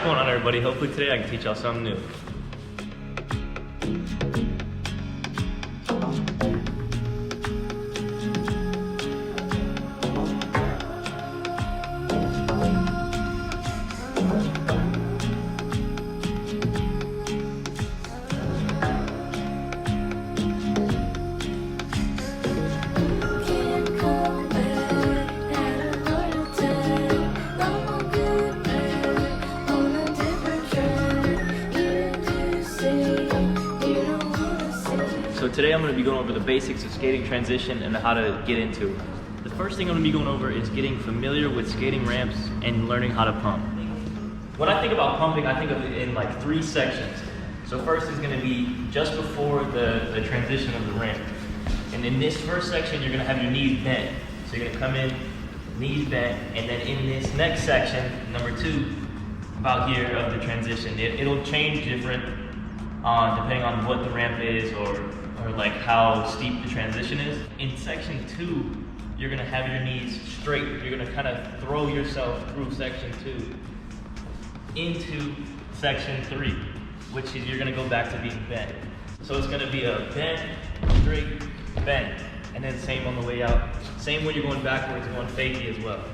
what's going on, everybody? Hopefully today I can teach y'all something new. So today I'm going to be going over the basics of skating transition and how to get into it. The first thing I'm going to be going over is getting familiar with skating ramps and learning how to pump. When I think about pumping, I think of it in like 3 sections. So first is going to be just before the transition of the ramp. And in this first section, you're going to have your knees bent. So you're going to come in, knees bent, and then in this next section, number 2, about here of the transition, it'll change different depending on what the ramp is or like how steep the transition is. In section 2, you're gonna have your knees straight. You're gonna kind of throw yourself through section 2 into section 3, which is you're gonna go back to being bent. So it's gonna be a bend, straight, bend, and then same on the way out. Same when you're going backwards, going fakie as well.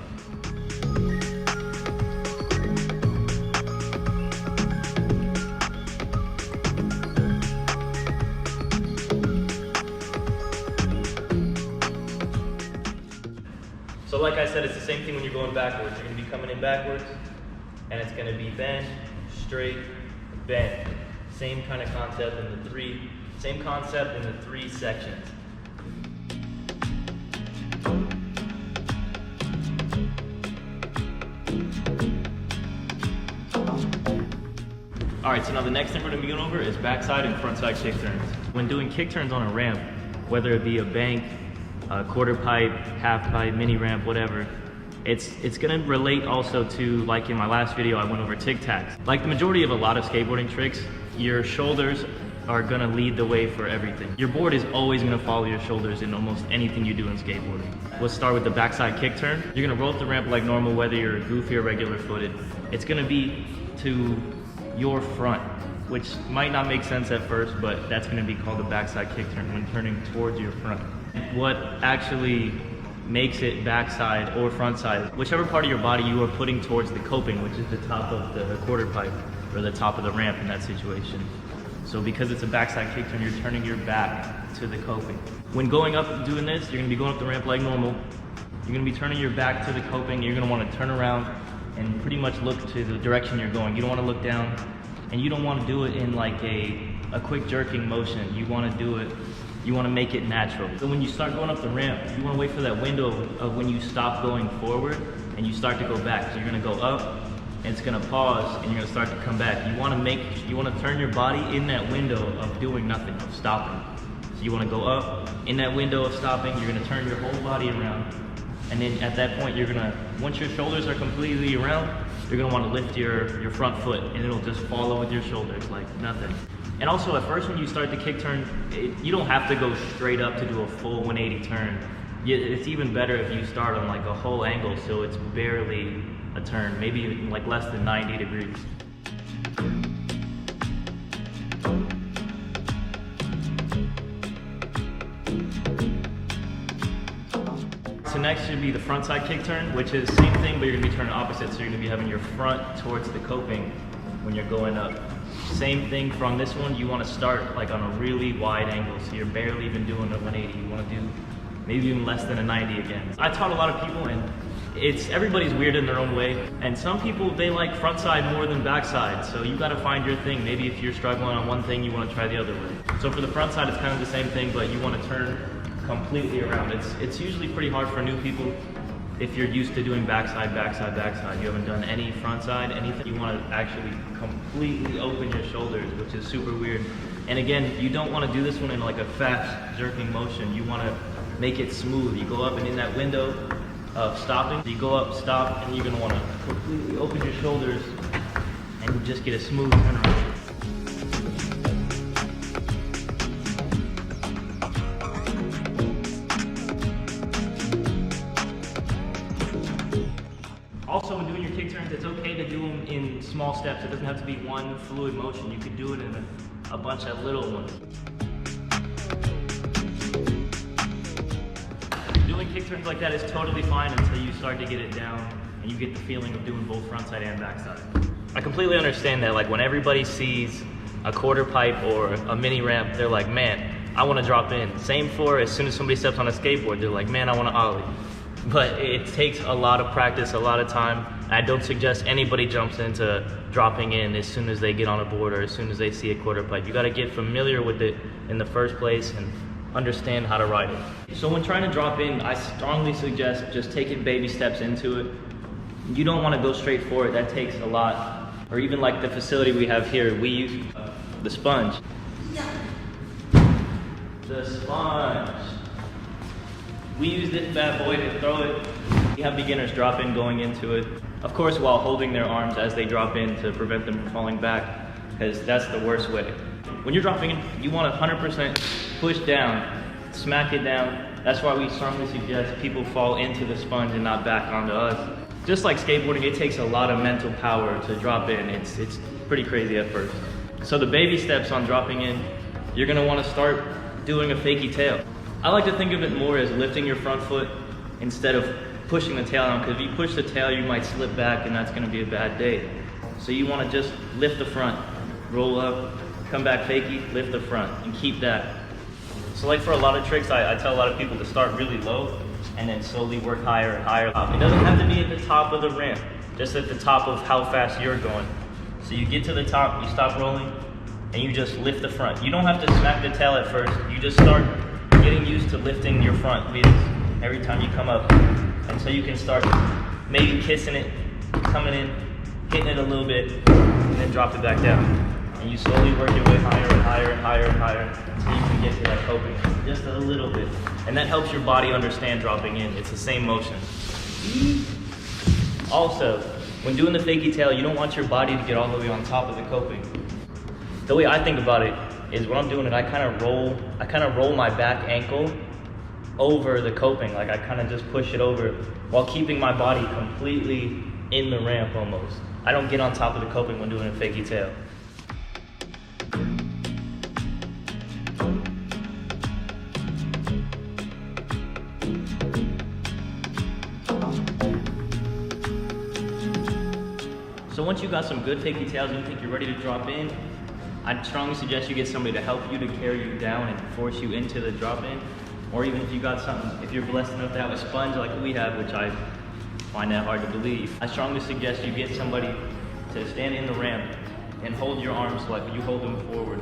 So like I said, it's the same thing when you're going backwards. You're going to be coming in backwards, and it's going to be bend, straight, bend. Same kind of concept in the 3 sections. All right, so now the next thing we're going to be going over is backside and frontside kick turns. When doing kick turns on a ramp, whether it be a bank, quarter pipe, half pipe, mini ramp, whatever, it's gonna relate also to, like in my last video, I went over tic-tacs. Like the majority of a lot of skateboarding tricks, your shoulders are gonna lead the way for everything. Your board is always gonna follow your shoulders in almost anything you do in skateboarding. Let's start with the backside kick turn. You're gonna roll up the ramp like normal, whether you're goofy or regular footed. It's gonna be to your front, which might not make sense at first, but that's gonna be called the backside kick turn when turning towards your front. What actually makes it backside or front side, whichever part of your body you are putting towards the coping, which is the top of the quarter pipe or the top of the ramp in that situation. So because it's a backside kick turn, you're turning your back to the coping. When going up and doing this, you're gonna be going up the ramp like normal. You're gonna be turning your back to the coping. You're gonna wanna turn around and pretty much look to the direction you're going. You don't wanna look down, and you don't wanna do it in like a quick jerking motion. You wanna do it, you want to make it natural. So when you start going up the ramp, you want to wait for that window of when you stop going forward and you start to go back. So you're going to go up and it's going to pause and you're going to start to come back. You want to turn your body in that window of doing nothing, of stopping. So you want to go up in that window of stopping. You're going to turn your whole body around, and then at that point you're going to, once your shoulders are completely around, you're going to want to lift your front foot and it'll just follow with your shoulders like nothing. And also at first when you start the kick turn, you don't have to go straight up to do a full 180 turn. It's even better if you start on like a whole angle so it's barely a turn, maybe like less than 90 degrees. So next should be the frontside kick turn, which is the same thing, but you're gonna be turning opposite. So you're gonna be having your front towards the coping when you're going up. Same thing from this one, you want to start like on a really wide angle, so you're barely even doing a 180. You want to do maybe even less than a 90 again. I taught a lot of people, and everybody's weird in their own way, and some people, they like frontside more than backside, so you got to find your thing. Maybe if you're struggling on one thing, you want to try the other way. So for the frontside, it's kind of the same thing, but you want to turn completely around. It's usually pretty hard for new people. If you're used to doing backside, backside, backside, you haven't done any frontside, anything, you want to actually completely open your shoulders, which is super weird. And again, you don't want to do this one in like a fast jerking motion. You want to make it smooth. You go up and in that window of stopping, you go up, stop, and you're going to want to completely open your shoulders and just get a smooth turnaround. Also, when doing your kick turns, it's okay to do them in small steps. It doesn't have to be one fluid motion. You could do it in a bunch of little ones. Doing kick turns like that is totally fine until you start to get it down and you get the feeling of doing both frontside and backside. I completely understand that, like when everybody sees a quarter pipe or a mini ramp, they're like, man, I want to drop in. Same for as soon as somebody steps on a skateboard, they're like, man, I want to ollie. But it takes a lot of practice, a lot of time. I don't suggest anybody jumps into dropping in as soon as they get on a board or as soon as they see a quarter pipe. You got to get familiar with it in the first place and understand how to ride it. So when trying to drop in, I strongly suggest just taking baby steps into it. You don't want to go straight for it. That takes a lot. Or even like the facility we have here, we use the sponge. The sponge. We use this bad boy to throw it. We have beginners drop in going into it. Of course, while holding their arms as they drop in to prevent them from falling back, because that's the worst way. When you're dropping in, you want to 100% push down, smack it down. That's why we strongly suggest people fall into the sponge and not back onto us. Just like skateboarding, it takes a lot of mental power to drop in. It's pretty crazy at first. So the baby steps on dropping in, you're gonna wanna start doing a fakie tail. I like to think of it more as lifting your front foot instead of pushing the tail down, because if you push the tail, you might slip back and that's gonna be a bad day. So you wanna just lift the front, roll up, come back fakie, lift the front, and keep that. So like for a lot of tricks, I tell a lot of people to start really low and then slowly work higher and higher. It doesn't have to be at the top of the ramp, just at the top of how fast you're going. So you get to the top, you stop rolling, and you just lift the front. You don't have to smack the tail at first. You just start getting used to lifting your front wheels every time you come up. And so you can start maybe kissing it, coming in, hitting it a little bit, and then drop it back down. And you slowly work your way higher and higher and higher and higher until you can get to that coping, just a little bit. And that helps your body understand dropping in. It's the same motion. Also, when doing the fakie tail, you don't want your body to get all the way on top of the coping. The way I think about it is when I'm doing it, I kind of roll my back ankle over the coping. Like I kind of just push it over while keeping my body completely in the ramp almost. I don't get on top of the coping when doing a fakie tail. So once you got some good fakie tails and you think you're ready to drop in, I'd strongly suggest you get somebody to help you to carry you down and force you into the drop in. Or even if you got something, if you're blessed enough to have a sponge like we have, which I find that hard to believe, I strongly suggest you get somebody to stand in the ramp and hold your arms like you hold them forward.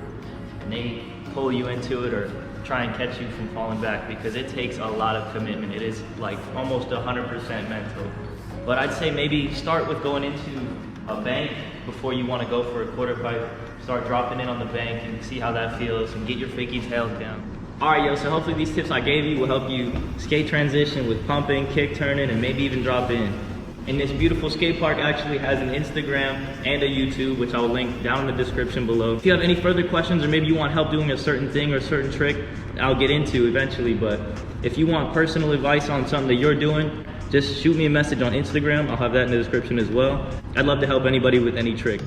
And they pull you into it or try and catch you from falling back, because it takes a lot of commitment. It is like almost 100% mental. But I'd say maybe start with going into a bank before you want to go for a quarter pipe. Start dropping in on the bank and see how that feels and get your fakie tails down. All right, yo, so hopefully these tips I gave you will help you skate transition with pumping, kick turning, and maybe even drop in. And this beautiful skate park actually has an Instagram and a YouTube, which I'll link down in the description below. If you have any further questions or maybe you want help doing a certain thing or a certain trick, I'll get into eventually. But if you want personal advice on something that you're doing, just shoot me a message on Instagram. I'll have that in the description as well. I'd love to help anybody with any trick.